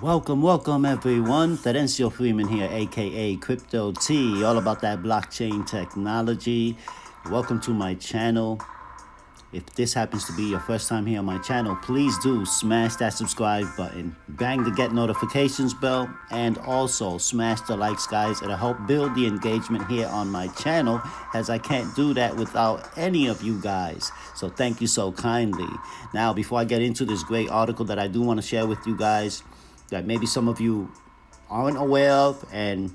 Welcome everyone. Terencio Freeman here, aka Crypto T, all about that blockchain technology. Welcome to my channel. If this happens to be your first time here on my channel, please do smash that subscribe button, bang the get notifications bell, and also smash the likes, guys. It'll help build the engagement here on my channel, as I can't do that without any of you guys. So thank you so kindly. Now, before I get into this great article that I do want to share with you guys, that maybe some of you aren't aware of, and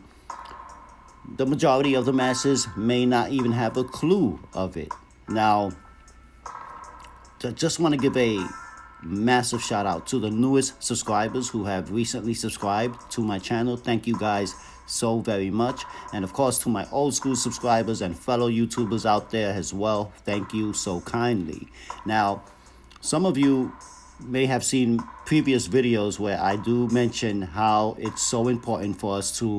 the majority of the masses may not even have a clue of it. Now, I just want to give a massive shout out to the newest subscribers who have recently subscribed to my channel. Thank you guys so very much. And of course, to my old school subscribers and fellow YouTubers out there as well, thank you so kindly. Now, some of you may have seen previous videos where I do mention how it's so important for us to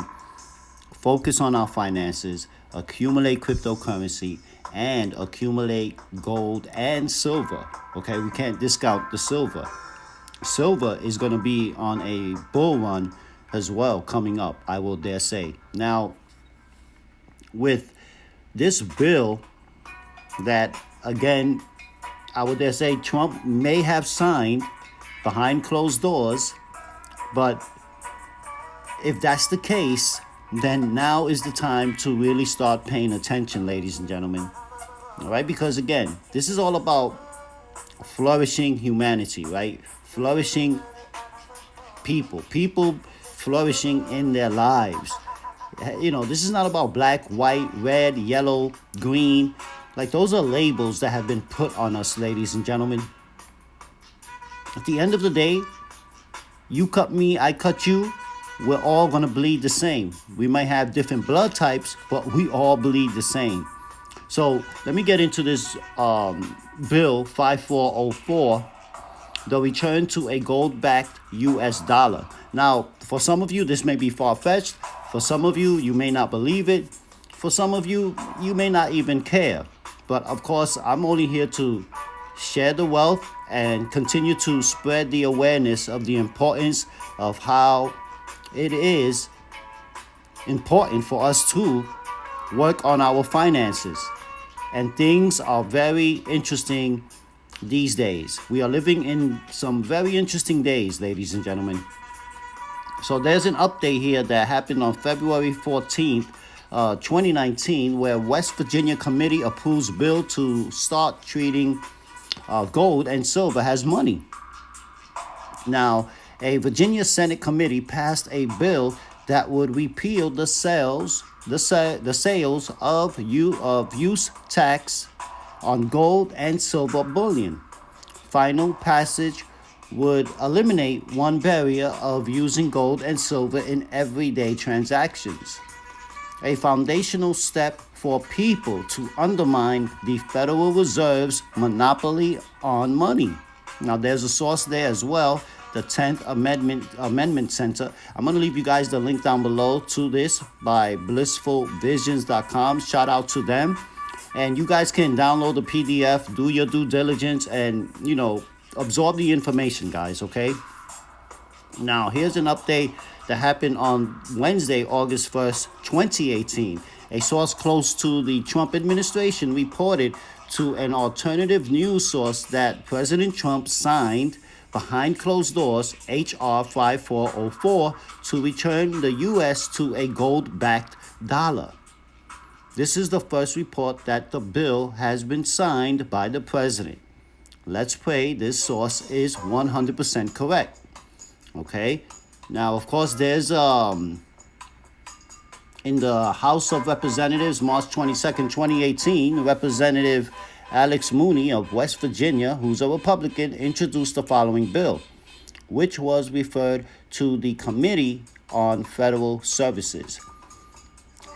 focus on our finances, accumulate cryptocurrency, and accumulate gold and silver. Okay, we can't discount the silver. Silver is going to be on a bull run as well coming up, I will dare say. Now, with this bill that, again, I would dare say Trump may have signed behind closed doors, but if that's the case, then now is the time to really start paying attention, ladies and gentlemen. All right, because again, this is all about flourishing humanity, right? Flourishing people flourishing in their lives. You know, this is not about black, white, red, yellow, green. Like, those are labels that have been put on us, ladies and gentlemen. At the end of the day, you cut me, I cut you. We're all going to bleed the same. We might have different blood types, but we all bleed the same. So let me get into this bill 5404, the return to a gold-backed US dollar. Now, for some of you, this may be far-fetched. For some of you, you may not believe it. For some of you, you may not even care. But of course, I'm only here to share the wealth and continue to spread the awareness of the importance of how it is important for us to work on our finances. And things are very interesting these days. We are living in some very interesting days, ladies and gentlemen. So there's an update here that happened on February 14th, 2019, where West Virginia committee approves bill to start treating gold and silver as money. Now, a Virginia Senate committee passed a bill that would repeal the sales of use tax on gold and silver bullion. Final passage would eliminate one barrier of using gold and silver in everyday transactions, a foundational step for people to undermine the Federal Reserve's monopoly on money. Now, there's a source there as well, the 10th Amendment Center. I'm going to leave you guys the link down below to this by blissfulvisions.com. Shout out to them. And you guys can download the PDF, do your due diligence, and, you know, absorb the information, guys, okay? Now, here's an update that happened on Wednesday, August 1st, 2018. A source close to the Trump administration reported to an alternative news source that President Trump signed behind closed doors H.R. 5404 to return the U.S. to a gold-backed dollar. This is the first report that the bill has been signed by the president. Let's pray this source is 100% correct. Okay? Now, of course, there's in the House of Representatives, March 22nd, 2018, Representative Alex Mooney of West Virginia, who's a Republican, introduced the following bill, which was referred to the Committee on Federal Services.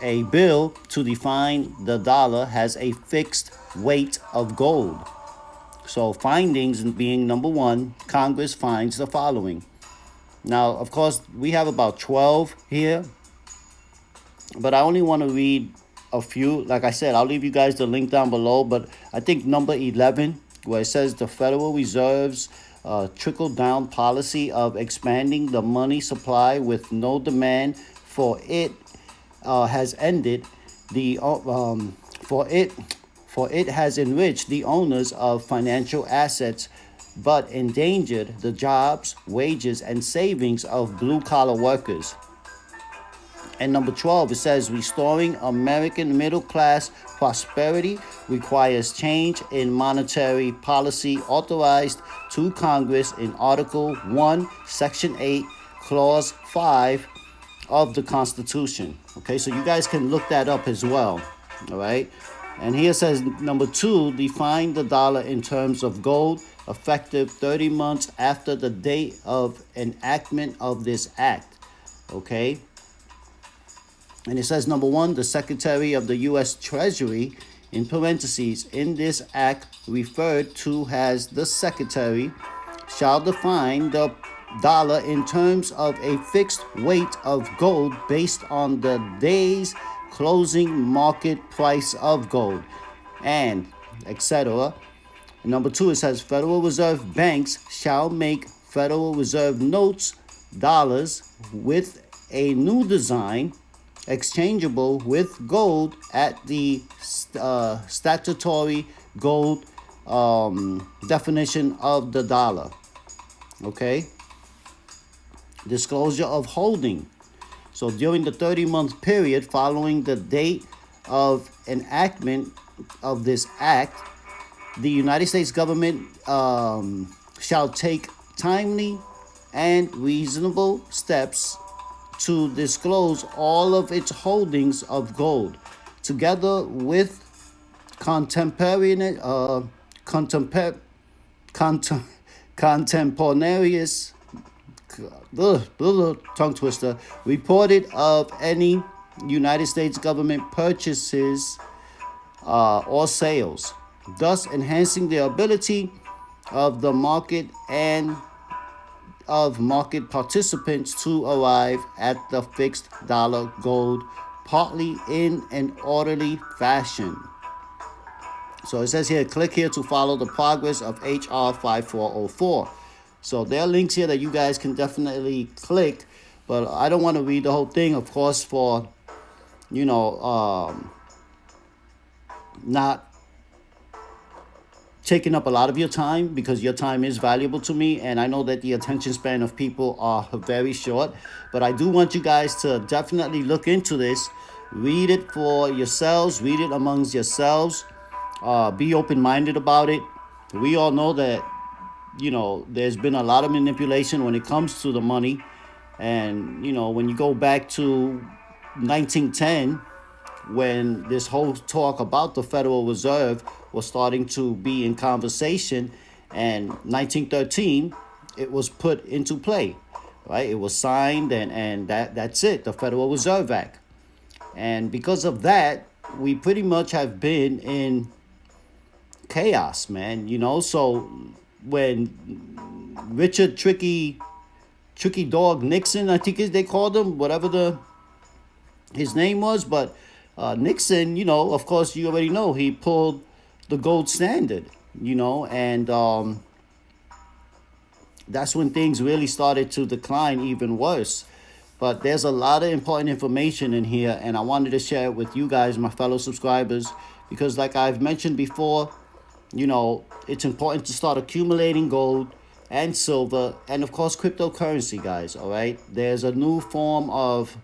A bill to define the dollar has a fixed weight of gold. So findings being number one, Congress finds the following. Now, of course, we have about 12 here, but I only want to read a few. Like I said, I'll leave you guys the link down below, but I think number 11, where it says the Federal Reserve's trickle-down policy of expanding the money supply with no demand for it has ended. The for it has enriched the owners of financial assets, but endangered the jobs, wages, and savings of blue-collar workers. And number 12, it says restoring American middle class prosperity requires change in monetary policy authorized to Congress in Article 1, Section 8, Clause 5 of the Constitution. Okay, so you guys can look that up as well. All right. And here it says number 2, define the dollar in terms of gold, effective 30 months after the date of enactment of this act. Okay. And it says, number 1, the Secretary of the U.S. Treasury, in parentheses, in this act referred to as the Secretary, shall define the dollar in terms of a fixed weight of gold based on the day's closing market price of gold, and etc. Number 2, it says Federal Reserve banks shall make Federal Reserve notes, dollars, with a new design, exchangeable with gold at the statutory gold definition of the dollar. Okay. Disclosure of holding. So during the 30-month period following the date of enactment of this act, the United States government shall take timely and reasonable steps to disclose all of its holdings of gold, together with contemporaneous tongue twister reported of any United States government purchases or sales, thus enhancing the ability of the market and of market participants to arrive at the fixed dollar gold, partly in an orderly fashion. So it says here, click here to follow the progress of HR 5404. So there are links here that you guys can definitely click, but I don't want to read the whole thing, of course, for, not taking up a lot of your time, because your time is valuable to me, and I know that the attention span of people are very short, but I do want you guys to definitely look into this, read it for yourselves, read it amongst yourselves, be open-minded about it. We all know that, there's been a lot of manipulation when it comes to the money, and, when you go back to 1910, when this whole talk about the Federal Reserve was starting to be in conversation, and 1913 it was put into play, right? It was signed, and that's it, the Federal Reserve Act. And because of that, we pretty much have been in chaos, man. So when Richard Tricky Dog Nixon, I think they called him, whatever his name was, but Nixon, of course, you already know, he pulled the gold standard, and that's when things really started to decline even worse. But there's a lot of important information in here, and I wanted to share it with you guys, my fellow subscribers, because like I've mentioned before, it's important to start accumulating gold and silver, and of course cryptocurrency, guys. All right, there's a new form of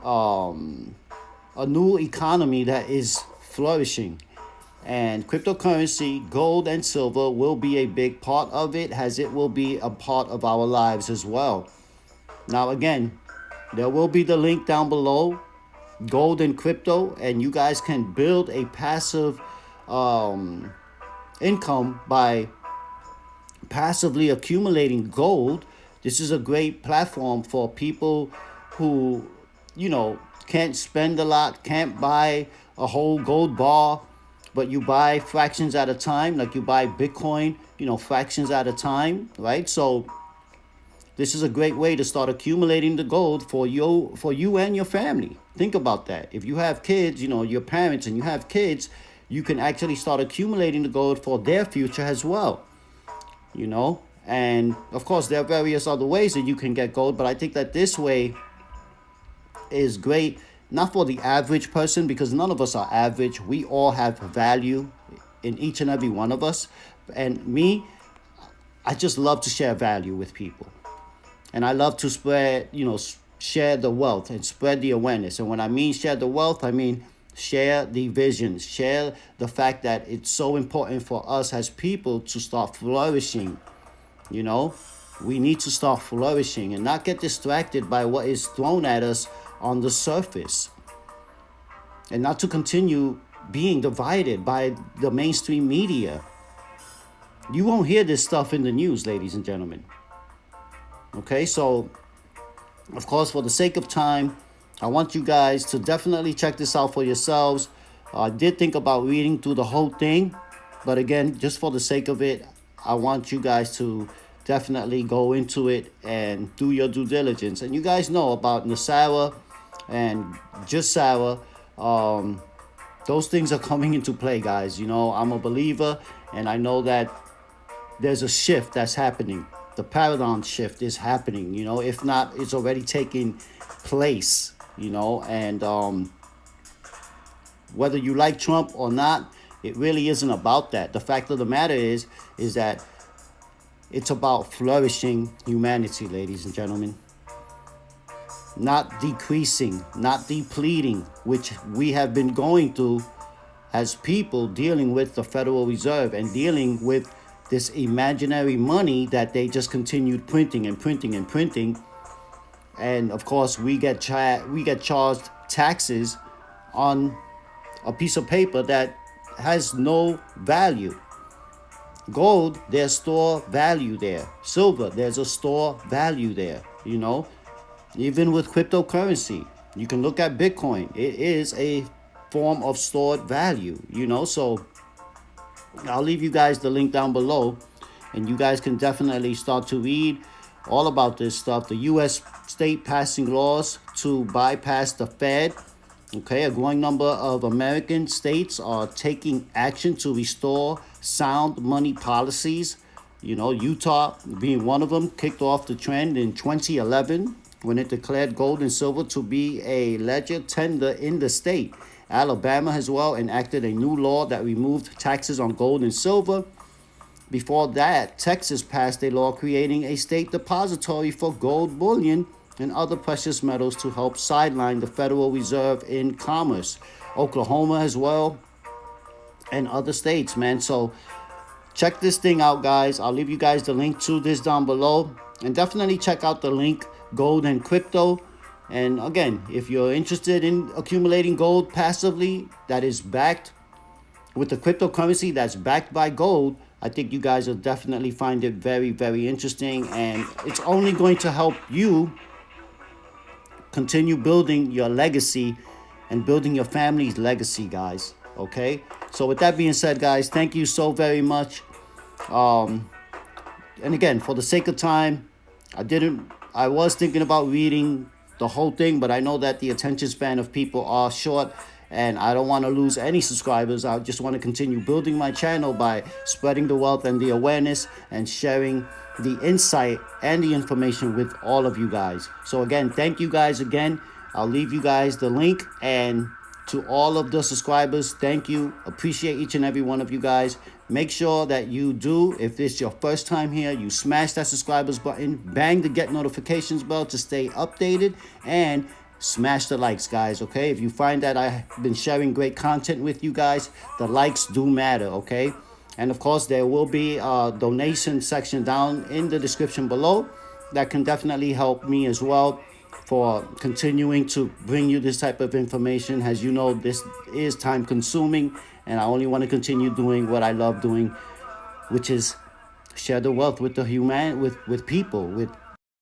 a new economy that is flourishing, and cryptocurrency, gold and silver, will be a big part of it, as it will be a part of our lives as well. Now again, there will be the link down below, gold and crypto, and you guys can build a passive income by passively accumulating gold. This is a great platform for people who, can't spend a lot, can't buy a whole gold bar, but you buy fractions at a time, like you buy Bitcoin, fractions at a time, right? So this is a great way to start accumulating the gold for you and your family. Think about that. If you have kids, your parents, and you have kids, you can actually start accumulating the gold for their future as well. you know. And of course, there are various other ways that you can get gold, but I think that this way is great, not for the average person, because none of us are average. We all have value in each and every one of us. And me, I just love to share value with people. And I love to spread, share the wealth and spread the awareness. And when I mean share the wealth, I mean share the vision, share the fact that it's so important for us as people to start flourishing. You know, we need to start flourishing and not get distracted by what is thrown at us on the surface, and not to continue being divided by the mainstream media. You won't hear this stuff in the news, ladies and gentlemen. Okay, so of course, for the sake of time, I want you guys to definitely check this out for yourselves. I did think about reading through the whole thing, but again, just for the sake of it, I want you guys to definitely go into it and do your due diligence. And you guys know about Nasara and just Sarah. Those things are coming into play, guys. I'm a believer, and I know that there's a shift that's happening. The paradigm shift is happening, if not, it's already taking place, and whether you like Trump or not, it really isn't about that. The fact of the matter is that it's about flourishing humanity, ladies and gentlemen. Not decreasing, not depleting, which we have been going through as people dealing with the Federal Reserve and dealing with this imaginary money that they just continued printing and printing and printing. And of course, we get charged taxes on a piece of paper that has no value. Gold, there's store value there. Silver, there's a store value there, Even with cryptocurrency, you can look at Bitcoin. It is a form of stored value, So I'll leave you guys the link down below, and you guys can definitely start to read all about this stuff. The U.S. state passing laws to bypass the Fed. Okay, a growing number of American states are taking action to restore sound money policies. Utah being one of them, kicked off the trend in 2011 when it declared gold and silver to be a ledger tender in the state. Alabama as well enacted a new law that removed taxes on gold and silver. Before that, Texas passed a law creating a state depository for gold bullion and other precious metals to help sideline the Federal Reserve in commerce. Oklahoma as well, and other states, man. So check this thing out, guys. I'll leave you guys the link to this down below. And definitely check out the link, Gold and Crypto. And again, if you're interested in accumulating gold passively that is backed with the cryptocurrency that's backed by gold, I think you guys will definitely find it very, very interesting. And it's only going to help you continue building your legacy and building your family's legacy, guys. Okay? So with that being said, guys, thank you so very much. And again, for the sake of time, I was thinking about reading the whole thing, but I know that the attention span of people are short, and I don't want to lose any subscribers. I just want to continue building my channel by spreading the wealth and the awareness and sharing the insight and the information with all of you guys. So again, thank you guys again. I'll leave you guys the link, and to all of the subscribers, thank you. Appreciate each and every one of you guys. Make sure that you do, if it's your first time here, you smash that subscribers button, bang the get notifications bell to stay updated, and smash the likes, guys. Okay, if you find that I've been sharing great content with you guys, the likes do matter. Okay, and of course there will be a donation section down in the description below that can definitely help me as well for continuing to bring you this type of information. As you know, this is time consuming, and I only want to continue doing what I love doing, which is share the wealth with the with people, with